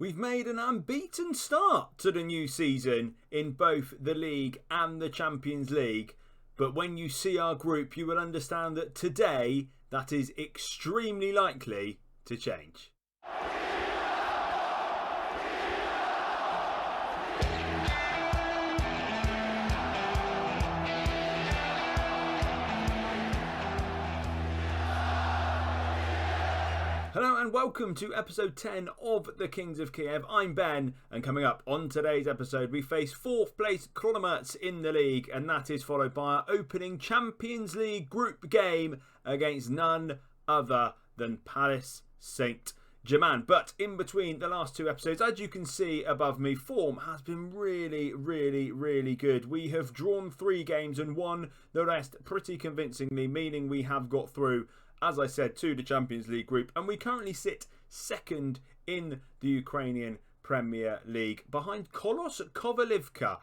We've made an unbeaten start to the new season in both the league and the Champions League. But when you see our group, you will understand that today that is extremely likely to change. Hello and welcome to episode 10 of the Kings of Kiev. I'm Ben, and coming up on today's episode we face 4th place Chornomorets in the league, and that is followed by our opening Champions League group game against none other than Paris Saint-Germain. But in between the last two episodes, as you can see above me, form has been really good. We have drawn 3 games and won the rest pretty convincingly, meaning we have got through, as I said, to the Champions League group, and we currently sit second in the Ukrainian Premier League behind Kolos Kovalivka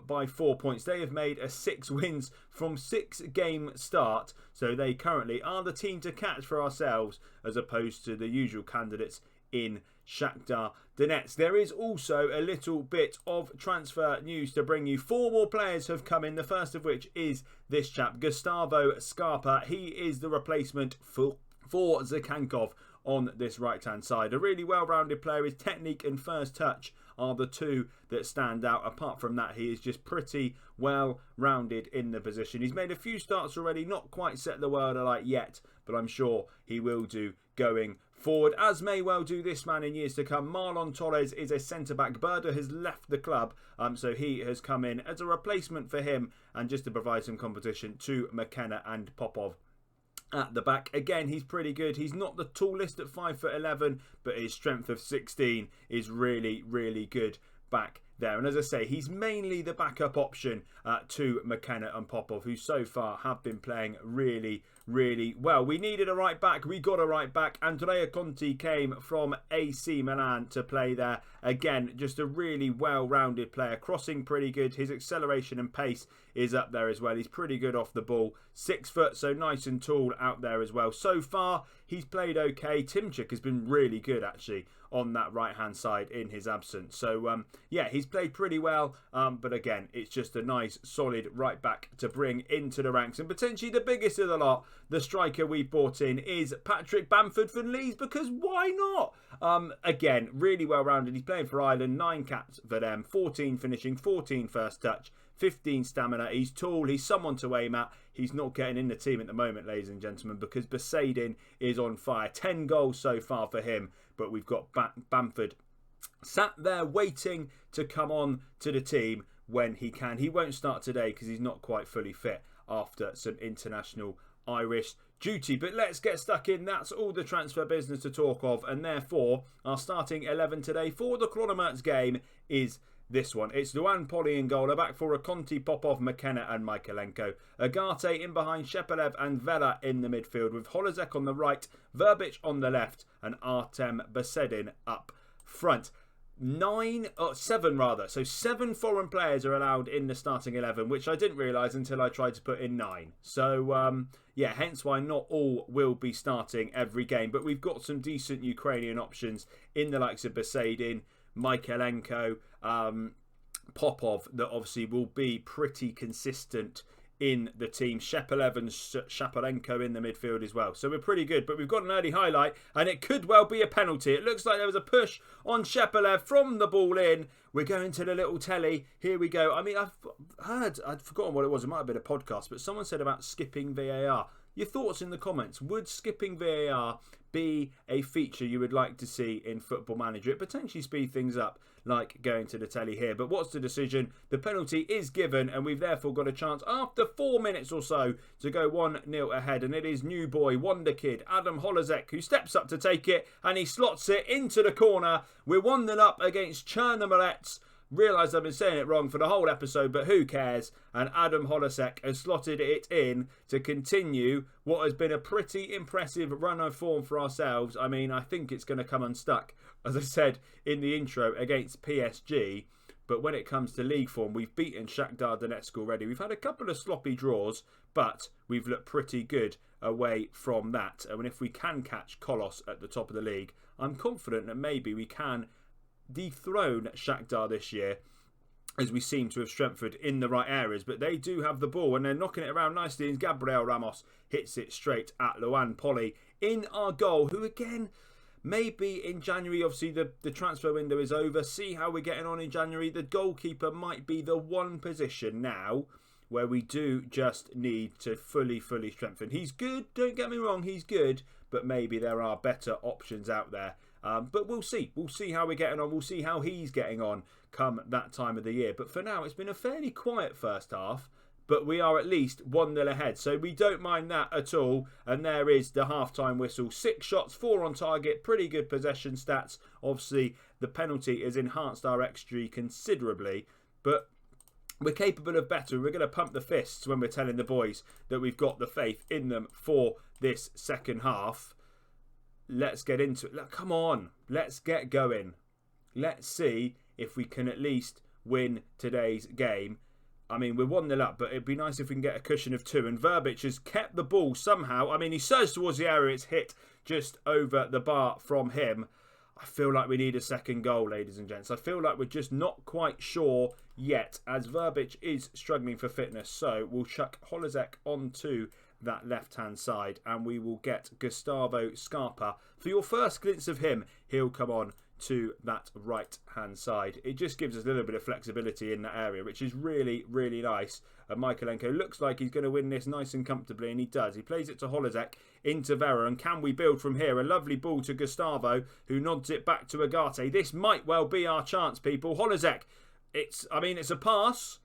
by 4 points. They have made a 6 wins from 6 game start, so they currently are the team to catch for ourselves as opposed to the usual candidates in Shakhtar Donetsk. There is also a little bit of transfer news to bring you. 4 more players have come in, the first of which is this chap, Gustavo Scarpa. He is the replacement for Zhirkov on this right hand side. A really well-rounded player. His technique and first touch are the two that stand out. Apart from that, he is just pretty well-rounded in the position. He's made a few starts already, not quite set the world alight yet, but I'm sure he will do going forward, as may well do this man in years to come. Marlon Torres is a centre-back. Berda has left the club, so he has come in as a replacement for him and just to provide some competition to McKenna and Popov at the back. Again, he's pretty good. He's not the tallest at 5'11", but his strength of 16 is really good back there. And as I say, he's mainly the backup option to McKenna and Popov, who so far have been playing really well. We needed a right back. We got a right back. Andrea Conti came from AC Milan to play there. Again, just a really well-rounded player. Crossing pretty good. His acceleration and pace is up there as well. He's pretty good off the ball. 6 foot, so nice and tall out there as well. So far, he's played okay. Timchuk has been really good, actually, on that right-hand side in his absence. So, yeah, he's played pretty well. But again, it's just a nice, solid right back to bring into the ranks. And potentially the biggest of the lot, the striker we brought in, is Patrick Bamford for Leeds, because why not? Again, really well-rounded. He's playing for Ireland, 9 caps for them, 14 finishing, 14 first touch, 15 stamina. He's tall. He's someone to aim at. He's not getting in the team at the moment, ladies and gentlemen, because Besaidin is on fire. 10 goals so far for him, but we've got Bamford sat there waiting to come on to the team when he can. He won't start today because he's not quite fully fit after some international Irish duty. But let's get stuck in. That's all the transfer business to talk of, and therefore our starting 11 today for the Chornomorets game is this one. It's Luan Poli in goal, a back for Conti, Popov, McKenna and Michaelenko. Agate in behind, Shepelev and Vela in the midfield, with Holozek on the right, Verbic on the left and Artem Besedin up front. 7 foreign players are allowed in the starting 11, which I didn't realise until I tried to put in 9. So, yeah, hence why not all will be starting every game. But we've got some decent Ukrainian options in the likes of Besaidin, Michaelenko, Popov, that obviously will be pretty consistent in the team. Shepelev and Shaparenko in the midfield as well. So we're pretty good, but we've got an early highlight and it could well be a penalty. It looks like there was a push on Shepelev from the ball in. We're going to the little telly. Here we go. I mean, I'd forgotten what it was. It might have been a podcast, but someone said about skipping VAR. Your thoughts in the comments. Would skipping VAR be a feature you would like to see in Football Manager? It potentially speed things up, like going to the telly here. But what's the decision? The penalty is given, and we've therefore got a chance after 4 minutes or so to go 1-0 ahead. And it is new boy, wonder kid, Adam Holozek, who steps up to take it, and he slots it into the corner. We're 1-0 up against Chornomorets. Realised I've been saying it wrong for the whole episode, but who cares? And Adam Holozek has slotted it in to continue what has been a pretty impressive run of form for ourselves. I mean, I think it's going to come unstuck, as I said in the intro, against PSG. But when it comes to league form, we've beaten Shakhtar Donetsk already. We've had a couple of sloppy draws, but we've looked pretty good away from that. And if we can catch Kolos at the top of the league, I'm confident that maybe we can dethrone Shakhtar this year, as we seem to have strengthened in the right areas. But they do have the ball and they're knocking it around nicely, and Gabriel Ramos hits it straight at Luan Poli in our goal, who again, maybe in January, obviously the transfer window is over. See how we're getting on in January. The goalkeeper might be the one position now where we do just need to fully strengthen. He's good, don't get me wrong, he's good, but maybe there are better options out there. But we'll see. We'll see how we're getting on. We'll see how he's getting on come that time of the year. But for now, it's been a fairly quiet first half. But we are at least 1-0 ahead. So we don't mind that at all. And there is the half-time whistle. 6 shots, 4 on target. Pretty good possession stats. Obviously, the penalty has enhanced our XG considerably. But we're capable of better. We're going to pump the fists when we're telling the boys that we've got the faith in them for this second half. Let's get into it. Come on. Let's get going. Let's see if we can at least win today's game. I mean, we're 1-0 up, but it'd be nice if we can get a cushion of 2. And Verbic has kept the ball somehow. I mean, he surged towards the area. It's hit just over the bar from him. I feel like we need a second goal, ladies and gents. I feel like we're just not quite sure yet, as Verbic is struggling for fitness. So we'll chuck Holozek onto that left-hand side, and we will get Gustavo Scarpa. For your first glimpse of him, he'll come on to that right-hand side. It just gives us a little bit of flexibility in that area, which is really nice. And Michaelenko looks like he's going to win this nice and comfortably, and he does. He plays it to Holozek into Vera, and can we build from here? A lovely ball to Gustavo, who nods it back to Agate. This might well be our chance, people. Holozek, it's a pass.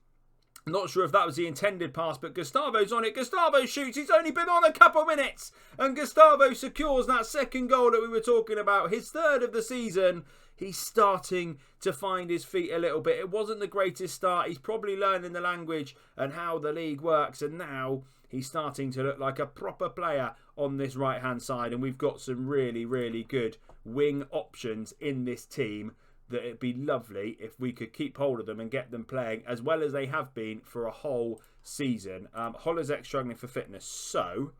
Not sure if that was the intended pass, but Gustavo's on it. Gustavo shoots. He's only been on a couple minutes. And Gustavo secures that second goal that we were talking about. His 3rd of the season. He's starting to find his feet a little bit. It wasn't the greatest start. He's probably learning the language and how the league works. And now he's starting to look like a proper player on this right-hand side. And we've got some really good wing options in this team, that it'd be lovely if we could keep hold of them and get them playing as well as they have been for a whole season. Holozek struggling for fitness. So,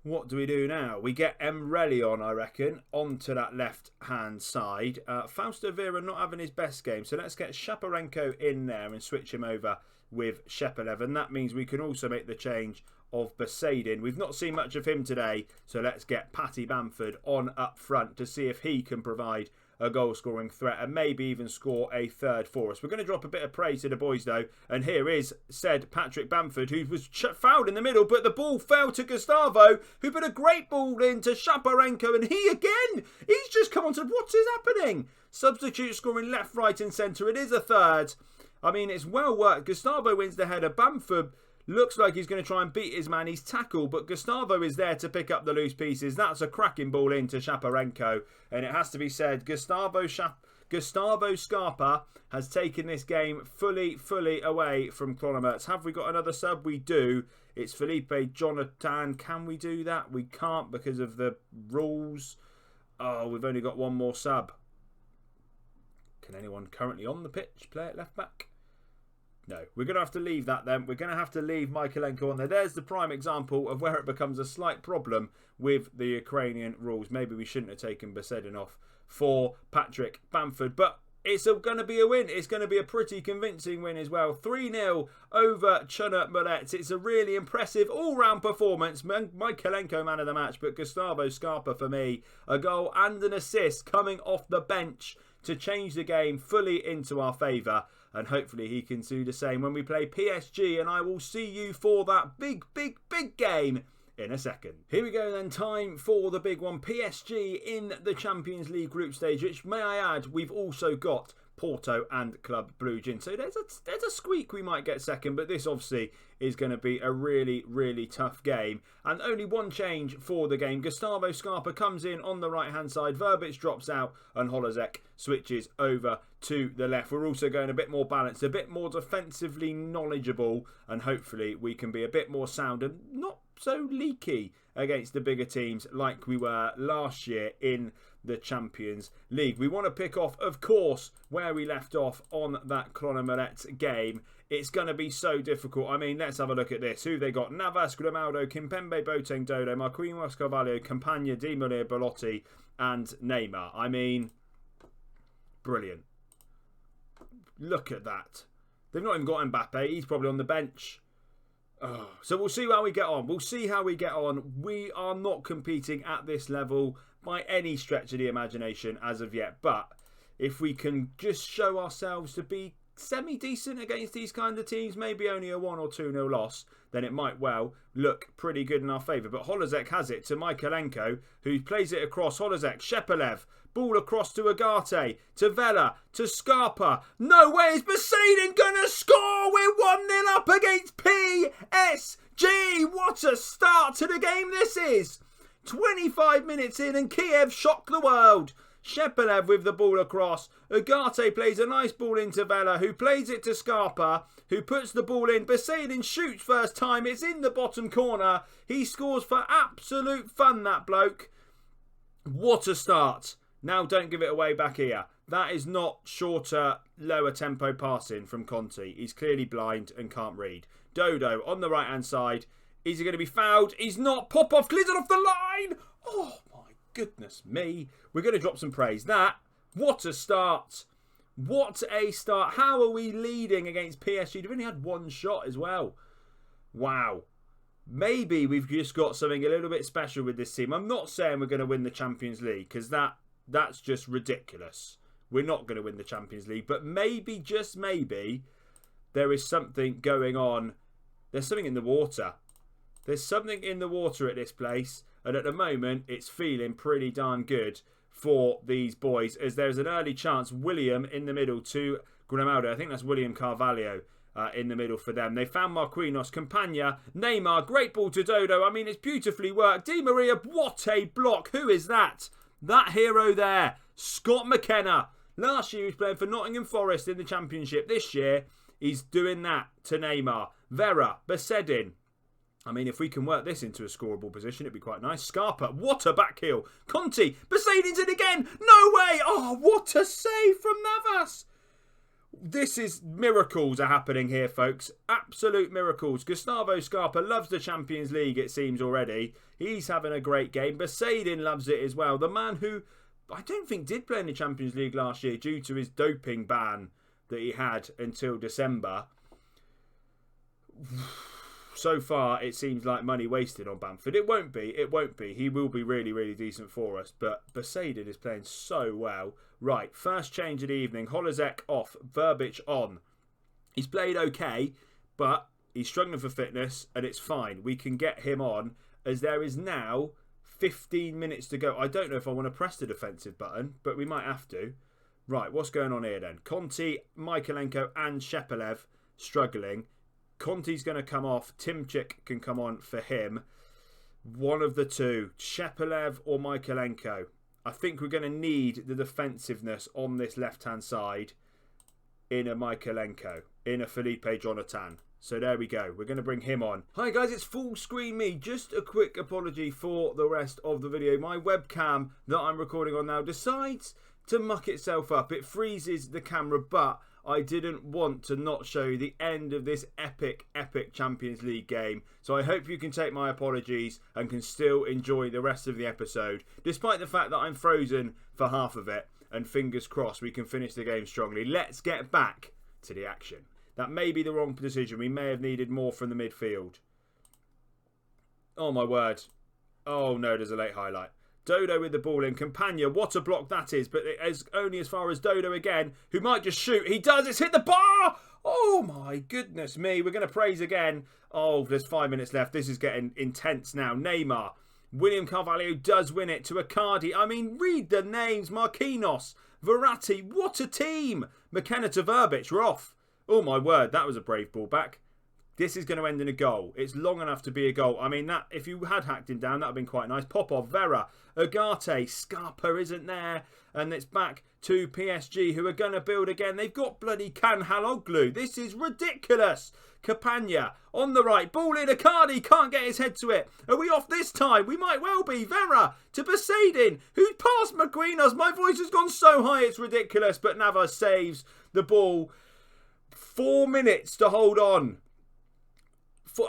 what do we do now? We get Emreli on, I reckon, onto that left-hand side. Fausto Vera not having his best game. So let's get Shaparenko in there and switch him over with Shepelev. And that means we can also make the change of Besaidin. We've not seen much of him today, so let's get Patty Bamford on up front to see if he can provide a goal-scoring threat and maybe even score a 3rd for us. We're going to drop a bit of praise to the boys, though, and here is said Patrick Bamford, who was fouled in the middle, but the ball fell to Gustavo, who put a great ball in to Shaparenko, and he again, he's just come on to, what is happening? Substitute scoring left, right and centre. It is a 3rd. I mean, it's well worked. Gustavo wins the header. Bamford looks like he's going to try and beat his man. He's tackled, but Gustavo is there to pick up the loose pieces. That's a cracking ball into Shaparenko. And it has to be said, Gustavo Scarpa has taken this game fully away from Chornomorets. Have we got another sub? We do. It's Felipe Jonathan. Can we do that? We can't because of the rules. Oh, we've only got one more sub. Can anyone currently on the pitch play at left back? No, we're going to have to leave that then. We're going to have to leave Michaelenko on there. There's the prime example of where it becomes a slight problem with the Ukrainian rules. Maybe we shouldn't have taken Besedin off for Patrick Bamford. But it's going to be a win. It's going to be a pretty convincing win as well. 3-0 over Chornomorets. It's a really impressive all-round performance. Michaelenko man of the match, but Gustavo Scarpa for me. A goal and an assist coming off the bench to change the game fully into our favour. And hopefully he can do the same when we play PSG. And I will see you for that big game in a second. Here we go then. Time for the big one. PSG in the Champions League group stage, which, may I add, we've also got Porto and Club Brugge. So there's a squeak we might get second, but this obviously is going to be a really tough game. And only one change for the game. Gustavo Scarpa comes in on the right hand side, Verbic drops out, and Holozek switches over to the left. We're also going a bit more balanced, a bit more defensively knowledgeable, and hopefully we can be a bit more sound and not so leaky against the bigger teams like we were last year in the Champions League. We want to pick off, of course, where we left off on that Chornomorets game. It's going to be so difficult. I mean, let's have a look at this. Who they got? Navas, Grimaldo, Kimpembe, Boateng, Dodo, Marquinhos, Carvalho, Campagna, Di Maria, Belotti and Neymar. I mean, Brilliant. Look at that. They've not even got Mbappe. He's probably on the bench. Oh, so we'll see how we get on. We'll see how we get on. We are not competing at this level by any stretch of the imagination as of yet. But if we can just show ourselves to be semi-decent against these kind of teams, maybe only a 1 or 2-0 loss, then it might well look pretty good in our favour. But Holozek has it to Michaelenko, who plays it across. Holozek, Shepelev, ball across to Agate, to Vela, to Scarpa. No way is Besaidin going to score! We're 1-0 up against PSG! What a start to the game this is! 25 minutes in and Kiev shock the world. Shepelev with the ball across. Agate plays a nice ball into Vela, who plays it to Scarpa, who puts the ball in. Besaidin shoots first time. It's in the bottom corner. He scores for absolute fun, that bloke. What a start. Now don't give it away back here. That is not shorter, lower tempo passing from Conte. He's clearly blind and can't read. Dodo on the right hand side. Is he going to be fouled? He's not. Popov clears it off the line. Oh my goodness me. We're going to drop some praise. What a start. What a start. How are we leading against PSG? They've only had one shot as well. Wow. Maybe we've just got something a little bit special with this team. I'm not saying we're going to win the Champions League, because that's just ridiculous. We're not going to win the Champions League. But maybe, just maybe, there is something going on. There's something in the water. There's something in the water at this place. And at the moment, it's feeling pretty darn good for these boys, as there's an early chance. William in the middle to Grimaldo. I think that's William Carvalho in the middle for them. They found Marquinhos, Campagna, Neymar. Great ball to Dodo. I mean, it's beautifully worked. Di Maria, what a block. Who is that? That hero there, Scott McKenna. Last year he was playing for Nottingham Forest in the Championship. This year he's doing that to Neymar. Vera, Besaidin. I mean, if we can work this into a scoreable position, it'd be quite nice. Scarpa, what a back heel. Conte, Besaidin's in again. No way. Oh, what a save from Navas. This is, miracles are happening here, folks. Absolute miracles. Gustavo Scarpa loves the Champions League, it seems already. He's having a great game. Besaidin loves it as well. The man who I don't think did play in the Champions League last year due to his doping ban that he had until December. So far, it seems like money wasted on Bamford. It won't be. It won't be. He will be really, really decent for us. But Besaidin is playing so well. Right, first change of the evening. Holozek off. Verbic on. He's played okay, but he's struggling for fitness, and it's fine. We can get him on, as there is now 15 minutes to go. I don't know if I want to press the defensive button, but we might have to. Right, what's going on here then? Conte, Michaelenko, and Shepelev struggling. Conte's going to come off. Timchik can come on for him. One of the two. Shepelev or Michaelenko. I think we're going to need the defensiveness on this left-hand side in a Michaelenko, in a Felipe Jonathan. So there we go. We're going to bring him on. Hi guys, it's full screen me. Just a quick apology for the rest of the video. My webcam that I'm recording on now decides to muck itself up. It freezes the camera, but I didn't want to not show you the end of this epic Champions League game. So I hope you can take my apologies and can still enjoy the rest of the episode, despite the fact that I'm frozen for half of it. And fingers crossed we can finish the game strongly. Let's get back to the action. That may be the wrong decision. We may have needed more from the midfield. Oh my word. Oh no, there's a late highlight. Dodo with the ball in. Campagna, what a block that is. But it's only as far as Dodo again, who might just shoot. He does. It's hit the bar. Oh my goodness me. We're going to praise again. Oh, there's 5 minutes left. This is getting intense now. Neymar. William Carvalho does win it to Icardi. I mean, read the names. Marquinhos. Verratti. What a team. McKenna to Verbic. We're off. Oh my word. That was a brave ball back. This is going to end in a goal. It's long enough to be a goal. I mean, that if you had hacked him down, that would have been quite nice. Popov, Vera, Agate, Scarpa isn't there. And it's back to PSG, who are going to build again. They've got bloody Canhaloglu. This is ridiculous. Campagna on the right. Ball in. Icardi can't get his head to it. Are we off this time? We might well be. Vera to Besaidin, who's passed Marquinhos. My voice has gone so high, it's ridiculous. But Navas saves the ball. 4 minutes to hold on.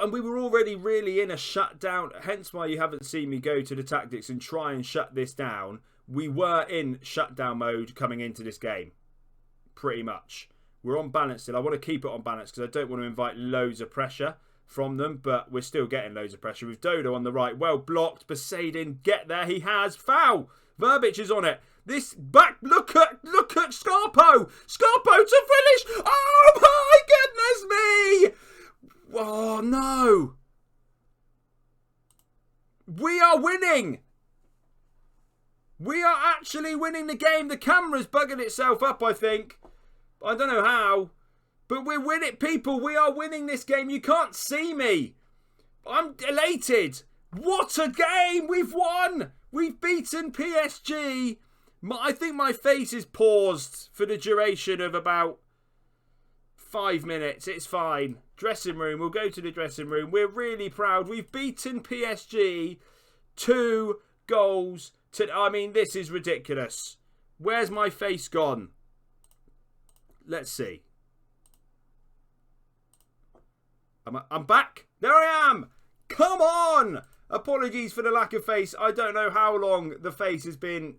And we were already really in a shutdown, hence why you haven't seen me go to the tactics and try and shut this down. We were in shutdown mode coming into this game. pretty much. We're on balance still. I want to keep it on balance because I don't want to invite loads of pressure from them, but we're still getting loads of pressure. With Dodo on the right, well blocked. Poseidon, get there. He has. Foul. Verbic is on it. This back, look at Scarpo. Scarpo to finish. Oh my goodness me. Oh no. We are winning. We are actually winning the game. The camera's bugging itself up, I think. I don't know how. But we're winning, people. We are winning this game. You can't see me. I'm elated. What a game. We've won. We've beaten PSG. I think my face is paused for the duration of about 5 minutes. It's fine. Dressing room. We'll go to the dressing room. We're really proud. We've beaten PSG 2 goals to... I mean, this is ridiculous. Where's my face gone? Let's see. I'm back. There I am. Come on. Apologies for the lack of face. I don't know how long the face has been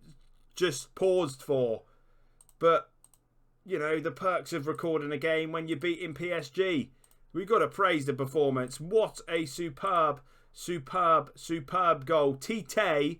just paused for. But, you know, the perks of recording a game when you're beating PSG. We've got to praise the performance. What a superb goal. Tite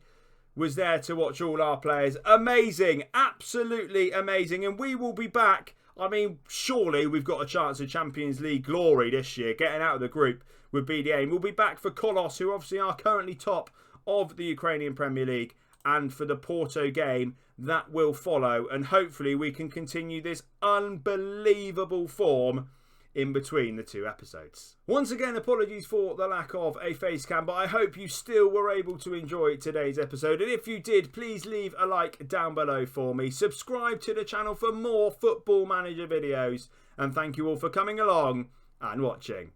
was there to watch all our players. Amazing. Absolutely amazing. And we will be back. I mean, surely we've got a chance of Champions League glory this year. Getting out of the group would be the aim. We'll be back for Kolos, who obviously are currently top of the Ukrainian Premier League, and for the Porto game that will follow. And hopefully we can continue this unbelievable form in between the 2 episodes. Once again, apologies for the lack of a face cam, but I hope you still were able to enjoy today's episode. And if you did, please leave a like down below for me. Subscribe to the channel for more Football Manager videos. And thank you all for coming along and watching.